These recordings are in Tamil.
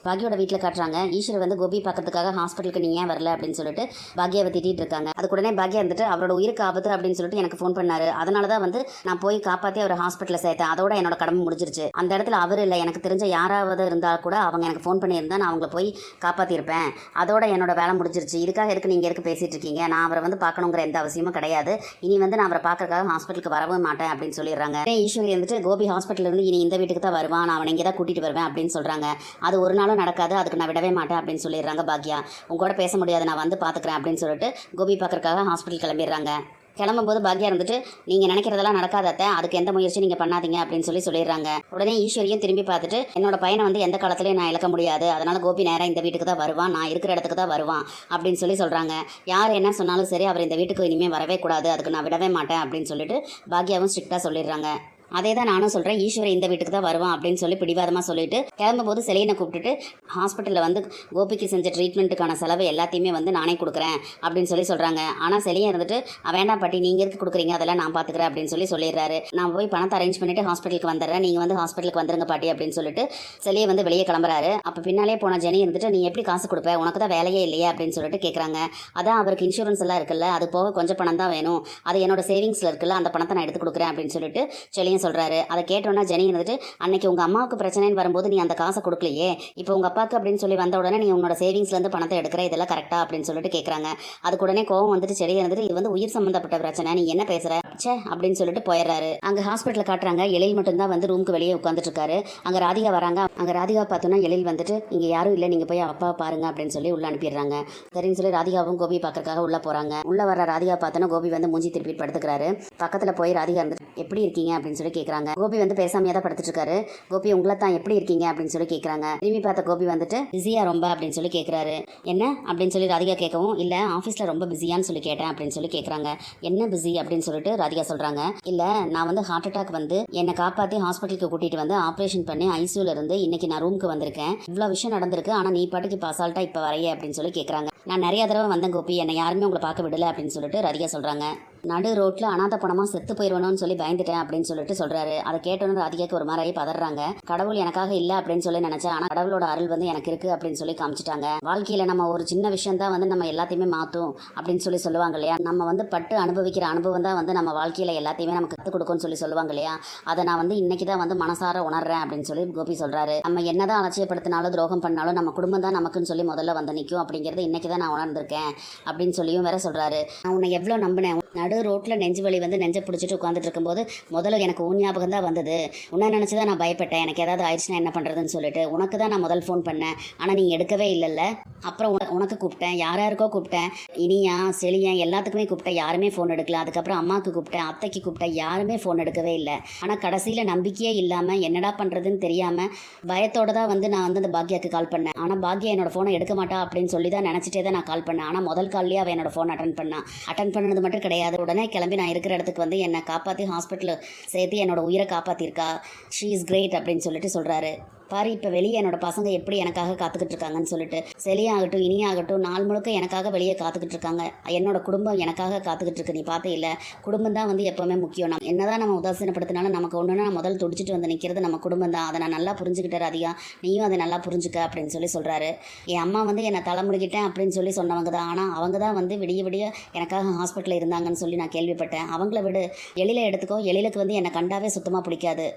பாக்யோட வீட்டில் காட்டுறாங்க. ஈஸ்வர் வந்து கோபி பார்க்கறதுக்காக ஹாஸ்பிட்டலுக்கு நீ ஏன் வரல அப்படின்னு சொல்லிட்டு பாக்யாவை திட்டிட்டு இருக்காங்க. அதுக்கு உடனே பாக்யா வந்துட்டு அவரோட உயிருக்கு ஆபத்து அப்படின்னு சொல்லிட்டு எனக்கு ஃபோன் பண்ணாரு. அதனால தான் வந்து நான் போய் காப்பாற்றி அவரை ஹாஸ்பிட்டலில் சேர்த்தேன். அதோட என்னோட கடமை முடிஞ்சிருச்சு. அந்த இடத்துல அவர் இல்லை, எனக்கு தெரிஞ்ச யாராவது இருந்தால் கூட அவங்க எனக்கு ஃபோன் பண்ணியிருந்தா நான் அவங்கள போய் காப்பாற்றிருப்பேன். அதோட என்னோட வேலை முடிஞ்சிருச்சு. இதுக்காக எதுக்கு நீங்கள் எதுக்கு பேசிட்டு இருக்கீங்க? நான் அவரை வந்து பார்க்கணுங்கிற எந்த அவசியமும் கிடையாது. இனி வந்து நான் அவரை பார்க்கறதுக்காக ஹாஸ்பிட்டலுக்கு வரவே மாட்டேன் அப்படின்னு சொல்லிடுறாங்க. ஈஸ்வரி வந்துட்டு கோபி ஹாஸ்பிட்டல் இருந்து இனி இந்த வீட்டுக்கு தான் வருவான், நான் அவனை இங்கே தான் கூட்டிட்டு வருவேன் அப்படின்னு சொல்றாங்க. அது ஒரு நாளும் நடக்காது, அதுக்கு நான் விடவே மாட்டேன் அப்படின்னு சொல்லிடுறாங்க பாக்யா. உங்க கூட பேச முடியாது, நான் வந்து பார்த்துக்கிறேன் அப்படின்னு சொல்லிட்டு கோபி பார்க்கறதுக்காக ஹாஸ்பிட்டல் கிளம்பிடுறாங்க. கிளம்பும்போது பாக்யா இருந்துட்டு நீங்கள் நினைக்கிறதெல்லாம் நடக்காதத்த, அதுக்கு எந்த முயற்சி நீங்கள் பண்ணாதீங்க அப்படின்னு சொல்லிடுறாங்க. உடனே ஈஸ்வரியும் திரும்பி பார்த்துட்டு என்னோட பையனை வந்து எந்த காலத்துலையும் நான் இழக்க முடியாது, அதனால கோபி நேராக இந்த வீட்டுக்கு தான் வருவான், நான் இருக்கிற இடத்துக்கு தான் வருவான் அப்படின்னு சொல்கிறாங்க. யார் என்ன சொன்னாலும் சரி, அவர் இந்த வீட்டுக்கு இனிமேல் வரவே கூடாது, அதுக்கு நான் விடவே மாட்டேன் அப்படின்னு சொல்லிட்டு பாக்யாவும் ஸ்ட்ரிக்டாக சொல்லிடுறாங்க. அதே தான் நானும் சொல்கிறேன், ஈஸ்வரி இந்த வீட்டுக்கு தான் வருவான் அப்படின்னு சொல்லி பிடிவாதமாக சொல்லிட்டு கிளம்பும்போது செலியனை கூப்பிட்டுட்டு ஹாஸ்பிட்டலில் வந்து கோபிக்கு செஞ்ச ட்ரீட்மெண்ட்டுக்கான செலவு எல்லாத்தையுமே வந்து நானே கொடுக்குறேன் அப்படின்னு சொல்கிறாங்க. ஆனால் செலியன் இருந்துட்டு வேண்டாம் பாட்டி, நீங்கள் எதுக்கு கொடுக்குறீங்க, அதெல்லாம் நான் பார்த்துக்கிறேன் அப்படின்னு சொல்லிடுறாரு. நான் போய் பணத்தை அரேஞ்ச் பண்ணிவிட்டு ஹாஸ்பிட்டலுக்கு வந்துடுறேன், நீங்கள் வந்து ஹாஸ்பிட்டலுக்கு வந்துருங்க பாட்டி அப்படின்னு சொல்லிட்டு செலியை வந்து வெளியே கிளம்புறாரு. அப்போ பின்னாலே போன ஜெனி இருந்துட்டு நீ எப்படி காசு கொடுப்ப, உனக்கு தான் வேலையே இல்லையா அப்படின்னு சொல்லிட்டு கேட்குறாங்க. அதான் அவருக்கு இன்சூரன்ஸ் எல்லாம் இருக்குல்ல, அது போக கொஞ்சம் பணம் தான் வேணும், அது என்னோட சேவிங்ஸில் இருக்குல்ல, அந்த பணத்தை நான் எடுத்து கொடுக்குறேன் அப்படின்னு சொல்லிட்டு செலியன் சொல்கிறாரு. அதை கேட்டோன்னா ஜெனி இருந்துட்டு அன்னைக்கு உங்கள் அம்மாவுக்கு பிரச்சனைன்னு வரும்போது நீ அந்த காசை கொடுக்கலையே, இப்போ உங்கள் அப்பாவுக்கு அப்படின்னு சொல்லி வந்த உடனே நீ உன்னோட சேவிங்ஸ்லேருந்து பணத்தை எடுக்கிற, இதெல்லாம் கரெக்டாக அப்படின்னு சொல்லிட்டு கேட்குறாங்க. அதுக்கு உடனே கோவம் வந்துட்டு செடி இருந்துட்டு இது வந்து உயிர் சம்மந்தப்பட்ட பிரச்சனை, நீ என்ன பேசுகிற சே அப்படின்னு சொல்லிட்டு போயிடுறாரு. அங்கே ஹாஸ்பிட்டலில் காட்டுறாங்க. எழில் மட்டும்தான் வந்து ரூமுக்கு வெளியே உட்காந்துட்டு இருக்காரு. அங்கே ராதிகா வராங்க. அங்கே ராதிகா பார்த்தோன்னா எழில் வந்துட்டு இங்கே யாரும் இல்லை, நீங்கள் போய் அப்பாவை பாருங்க அப்படின்னு சொல்லி உள்ள அனுப்பிடுறாங்க. சரின்னு சொல்லி ராதிகாவும் கோபி பார்க்கறதுக்காக உள்ளே போகிறாங்க. உள்ளே வர ராதிகா பார்த்தோன்னா கோபி வந்து மூஞ்சி திருப்பி படுத்துக்கிறாரு. பக்கத்தில் போய் ராதிகா இருந்துட்டு எப்படி இருக்கீங்க அப்படின்னு சொல்லி கேட்குறாங்க. கோபி வந்து பேசாமையாக தான் படுத்துட்டு இருக்காரு. கோபி உங்களை தான் எப்படி இருக்கீங்க அப்படின்னு சொல்லி கேட்குறாங்க. திரும்பி பார்த்த கோபி வந்துட்டு பிஸியா ரொம்ப அப்படின்னு சொல்லி கேட்குறாரு. என்ன அப்படின்னு சொல்லி ராதிகா கேட்கவும் இல்லை ஆஃபீஸில் ரொம்ப பிஸியான்னு சொல்லி கேட்டேன் அப்படின்னு சொல்லி கேட்குறாங்க. என்ன பிஸி அப்படின்னு சொல்லிட்டு ராதிகா சொல்கிறாங்க. இல்லை நான் வந்து ஹார்ட் அட்டாக் வந்து என்னை காப்பாற்றி ஹாஸ்பிட்டலுக்கு கூட்டிகிட்டு வந்து ஆப்ரேஷன் பண்ணி ஐசியூவில் இருந்து இன்னைக்கு நான் ரூமுக்கு வந்திருக்கேன். இவ்வளோ விஷயம் நடந்திருக்கு, ஆனால் நீ பாட்டுக்கு இப்போ அசால்ட்டாக இப்போ வரைய அப்படின்னு சொல்லி கேட்குறாங்க. நான் நிறைய தடவை வந்தேன் கோபி, என்னை யாருமே உங்களை பார்க்க விடலை அப்படின்னு சொல்லிட்டு ராதிகா சொல்கிறாங்க. நடு ரோட்டில் அனாத பணமாக செத்து போயிடுவேணும்னு சொல்லி பயந்துட்டேன் அப்படின்னு சொல்லிட்டு சொல்கிறாரு. அதை கேட்டோன்னு ராதிகாக்கு ஒரு மாதிரி பதறாங்க. கடவுள் எனக்காக இல்லை அப்படின்னு சொல்லி நினச்சேன், ஆனால் கடவுளோட அருள் வந்து எனக்கு இருக்குது அப்படின்னு சொல்லி காமிச்சிட்டாங்க. வாழ்க்கையில் நம்ம ஒரு சின்ன விஷயம் தான் வந்து நம்ம எல்லாத்தையுமே மாற்றும் அப்படின்னு சொல்லி சொல்லுவாங்க இல்லையா. நம்ம வந்து பட்டு அனுபவிக்கிற அனுபவம் தான் வந்து நம்ம வாழ்க்கையில் எல்லாத்தையுமே நமக்கு கற்றுக் கொடுக்கும்னு சொல்லி சொல்லுவாங்க இல்லையா. அதை நான் வந்து இன்னைக்கு தான் வந்து மனசார உணர்றேன் அப்படின்னு சொல்லி கோபி சொல்கிறாரு. நம்ம என்னதான் அலட்சியப்படுத்தினாலும் துரோகம் பண்ணாலும் நம்ம குடும்பம் தான் நமக்குன்னு சொல்லி முதல்ல வந்து நிற்கும் அப்படிங்கிறது இன்னைக்கு தான் நான் உணர்ந்திருக்கேன் அப்படின்னு சொல்லியும் வேற சொல்கிறாரு. நான் உன்னை எவ்வளோ நம்பினேன், நடு ரோட்டில் நெஞ்சு வலி வந்து நெஞ்சை பிடிச்சிட்டு உட்காந்துட்டு இருக்கும்போது முதல்ல எனக்கு உன் ஞாபகம் தான் வந்தது. உன்னை நினச்சி தான் நான் பயப்பட்டேன், எனக்கு ஏதாவது ஆயிடுச்சுன்னா என்ன பண்ணுறதுன்னு சொல்லிட்டு உனக்கு தான் நான் முதல் ஃபோன் பண்ணேன், ஆனால் நீ எடுக்கவே இல்லைல்ல. அப்புறம் உனக்கு கூப்பிட்டேன், யாருக்கோ கூப்பிட்டேன், இனியா செலியன் எல்லாத்துக்குமே கூப்பிட்டேன், யாருமே ஃபோன் எடுக்கல. அதுக்கப்புறம் அம்மாவுக்கு கூப்பிட்டேன், அத்தைக்கு கூப்பிட்டேன், யாருமே ஃபோன் எடுக்கவே இல்லை. ஆனால் கடைசியில் நம்பிக்கையே இல்லாமல் என்னடா பண்ணுறதுன்னு தெரியாமல் பயத்தோடு தான் வந்து நான் வந்து அந்த பாக்யாவுக்கு கால் பண்ணேன். ஆனால் பாக்யா என்னோட ஃபோனை எடுக்க மாட்டா அப்படின்னு சொல்லி தான் நினச்சிட்டே தான் நான் கால் பண்ணேன். ஆனால் முதல் கால்லேயே அவள் என்னோட ஃபோன் அட்டன் பண்ணது மட்டும் கிடையாது. உடனே கிளம்பி நான் இருக்கிற இடத்துக்கு வந்து என்னை காப்பாற்றி ஹாஸ்பிட்டலில் சேர்த்து என்னோட உயிரை காப்பாற்றிருக்கா. ஷீ இஸ் கிரேட் அப்படின்னு சொல்லிட்டு சொல்கிறாரு. பாரு இப்போ வெளியே என்னோட பசங்க எப்படி எனக்காக காத்துக்கிட்டு இருக்காங்கன்னு சொல்லிட்டு செலியாகட்டும் இனியாகட்டும் நாள் முழுக்க எனக்காக வெளியே காத்துக்கிட்டு இருக்காங்க. என்னோட குடும்பம் எனக்காக காத்துக்கிட்டு இருக்கு. நீ பார்த்தே இல்லை, குடும்பம் தான் வந்து எப்போவுமே முக்கியம். நம்ம என்னதான் நம்ம உதாசீனப்படுத்தினாலும் நமக்கு ஒன்றுனா முதல் துடிச்சிட்டு வந்து நிற்கிறது நம்ம குடும்பம் தான். அதை நான் நல்லா புரிஞ்சுக்கிட்டேன் அதிகா, நீயும் அதை நல்லா புரிஞ்சுக்க அப்படின்னு சொல்லி சொல்கிறாரு. என் அம்மா வந்து என்னை தலைமுடிக்கிட்டேன் அப்படின்னு சொல்லி சொன்னவங்க தான், ஆனால் அவங்க தான் வந்து விடிய விடிய எனக்காக ஹாஸ்பிட்டலில் இருந்தாங்கன்னு சொல்லி நான் கேள்விப்பட்டேன். அவங்கள விட எழில எடுத்துக்கோ, எழிலுக்கு வந்து என்னை கண்டாவே சுத்தமாக பிடிக்காது.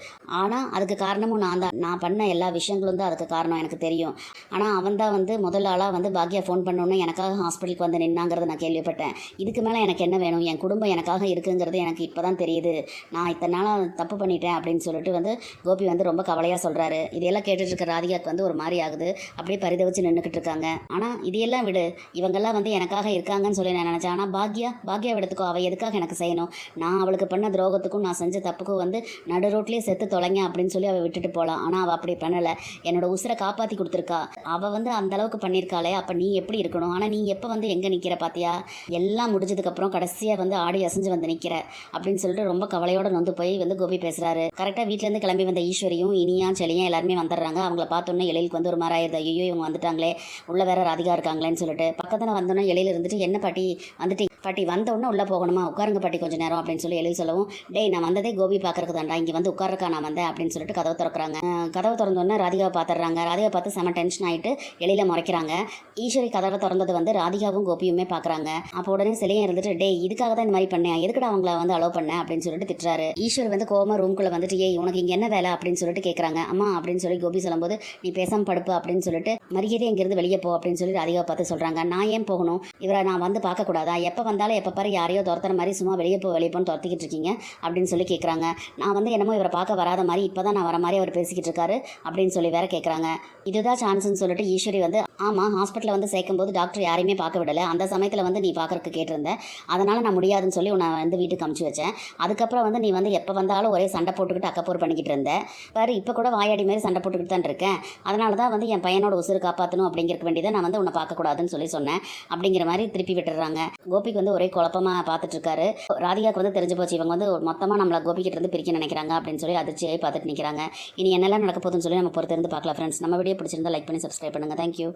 ஆனால் அதுக்கு காரணமும் நான் தான். நான் பண்ண எல்லா விஷயங்களும் தான் அதுக்கு காரணம் எனக்கு தெரியும். ஆனால் அவன் தான் வந்து முதல் ஆளாக வந்து பாக்யா ஃபோன் பண்ணோன்னு எனக்காக ஹாஸ்பிட்டலுக்கு வந்து நின்னாங்கிறத நான் கேள்விப்பட்டேன். இதுக்கு மேலே எனக்கு என்ன வேணும், என் குடும்பம் எனக்காக இருக்குங்கிறது எனக்கு இப்போ தான் தெரியுது. நான் இத்தனை நாளாக தப்பு பண்ணிட்டேன் அப்படின்னு சொல்லிட்டு வந்து கோபி வந்து ரொம்ப கவலையாக சொல்கிறாரு. இதையெல்லாம் கேட்டுட்டு இருக்க ராதிகாவுக்கு வந்து ஒரு மாதிரி ஆகுது. அப்படியே பரிதவிச்சு நின்றுக்கிட்டு இருக்காங்க. ஆனால் இதையெல்லாம் விடு, இவங்கெல்லாம் வந்து எனக்காக இருக்காங்கன்னு சொல்லி நான் நினச்சேன். ஆனால் பாக்யா எடுத்துக்கோ, அவள் எதுக்காக எனக்கு செய்யணும், நான் அவளுக்கு பண்ண துரோகத்துக்கும் நான் செஞ்ச தப்புக்கும் வந்து நடு ரோட்லேயே செத்து தொலைங்க அப்படின்னு சொல்லி அவள் விட்டுட்டு போகலாம். ஆனால் அவள் அப்படி பண்ணலை, என்னோட உசுரை காப்பாற்றி கொடுத்துருக்கா. அவள் வந்து அந்த அளவுக்கு பண்ணியிருக்காளே, அப்போ நீ எப்படி இருக்கணும். ஆனால் நீ எப்போ வந்து எங்கே நிற்கிற பார்த்தியா, எல்லாம் முடிஞ்சதுக்கப்புறம் கடைசியாக வந்து ஆடி அசைஞ்சு வந்து நிற்கிற அப்படின்னு சொல்லிட்டு ரொம்ப கவலையோடு நொந்து போய் வந்து கோபி பேசுகிறாரு. கரெக்டாக வீட்டிலேருந்து கிளம்பி வந்த ஈஸ்வரியும் இனியா செலியும் எல்லாருமே வந்துடுறாங்க. அவங்கள பார்த்தோன்னே எழிலுக்கு வந்து ஒரு மாதிரி ஆயிடுது. ஐயோ இவங்க வந்துட்டாங்களே, உள்ள வேற ராதிகா இருக்காங்களேன்னு சொல்லிட்டு பக்கத்தில் வந்தோன்னே எழில இருந்துட்டு என்ன பாட்டி வந்துட்டு பாட்டி வந்த உடனே உள்ளே போகணுமா, உட்காருங்க பாட்டி கொஞ்சம் நேரம் அப்படின்னு சொல்லி எழுதி சொல்லவும், டேய் நான் வந்ததே கோபி பார்க்கறதுக்கு தான்டா, இங்கே வந்து உட்காரக்கா நான் வந்தேன் அப்படின்னு சொல்லிட்டு கதவை திறக்கிறாங்க. கதவை திறந்தோடனே ராதிகாவை பார்த்துடுறாங்க. ராதிகா பார்த்து செம டென்ஷன் ஆகிட்டு எழில முறைக்கிறாங்க. ஈஸ்வரி கதவை திறந்தது வந்து ராதிகாவும் கோபியுமே பார்க்குறாங்க. அப்போ உடனே சிலையும் இருந்துட்டு, டேய் இதுக்காக தான் இந்த மாதிரி பண்ணேன், எதுக்குடா அவங்கள வந்து அலோவ் பண்ணேன் அப்படின்னு சொல்லிட்டு திட்டுறாரு. ஈஸ்வர் வந்து கோவமா ரூம்குள்ளே வந்துட்டு, ஏய் உனக்கு இங்கே என்ன வேலை அப்படின்னு சொல்லிட்டு கேட்குறாங்க. அம்மா அப்படின்னு சொல்லி கோபி சொல்லும்போது, நீ பேசாம படுப்பு அப்படின்னு சொல்லிட்டு மரியாதை இங்கிருந்து வெளியே போ அப்படின்னு சொல்லி ராதிகாவை பார்த்து சொல்கிறாங்க. நான் ஏன் போகணும், இவரை நான் வந்து பார்க்கக்கூடாதா, எப்போ வந்தாலும் எப்போ பாரு யாரையோ துரத்துற மாதிரி சும்மா வெளியே போன்னு துரத்திக்கிட்டு இருக்கீங்க அப்படின்னு சொல்லி கேட்குறாங்க. நான் வந்து என்னமோ இவரை பார்க்க வராத மாதிரி இப்போ தான் நான் வர மாதிரி அவர் பேசிக்கிட்டு இருக்காரு அப்படின்னு சொல்லி வேற கேட்குறாங்க. இதுதான் சான்ஸ்ன்னு சொல்லிட்டு ஈஸ்வரி வந்து, ஆமாம் ஹாஸ்பிட்டலில் வந்து சேர்க்கும்போது டாக்டர் யாரையுமே பார்க்க விடலை, அந்த சமயத்தில் வந்து நீ பார்க்கறதுக்கு கேட்டிருந்தேன், அதனால் நான் முடியாதுன்னு சொல்லி உன்னை வந்து வீட்டுக்கு அமுச்சு வச்சேன். அதுக்கப்புறம் வந்து நீ வந்து எப்போ வந்தாலும் ஒரே சண்டை போட்டுக்கிட்டு அக்கப்போர் பண்ணிக்கிட்டு இருந்தேன். பாரு இப்போ கூட வாயாடி மாதிரி சண்டை போட்டுக்கிட்டு தான் இருக்கேன். அதனால தான் வந்து என் பையனோட உசுறு காப்பாற்றணும் அப்படிங்கிறக்கு வேண்டியதை நான் வந்து உன்னை பார்க்கக்கூடாதுன்னு சொல்லி சொன்னேன் அப்படிங்கிற மாதிரி திருப்பி விட்டுறாங்க. கோபிக்கு வந்து ஒரே குழப்பமாக பார்த்துட்டு இருக்காரு. ராதிகாவுக்கு வந்து தெரிஞ்சு போச்சு, இவங்க வந்து மொத்தமாக நம்மளை கோபிக்கிட்ட இருந்து பிரிக்க நினைக்கிறாங்க அப்படின்னு சொல்லி அதிர்ச்சியாகி பார்த்துட்டு நிற்கிறாங்க. இனி என்னெல்லாம் நடக்க போகுதுன்னு சொல்லி நம்ம பொறுத்திருந்து பார்க்கலாம் ஃப்ரெண்ட்ஸ். நம்ம வீடியோ பிடிச்சிருந்தா லைக் பண்ணி சப்ஸ்கிரைப் பண்ணுங்கள். தேங்க்யூ.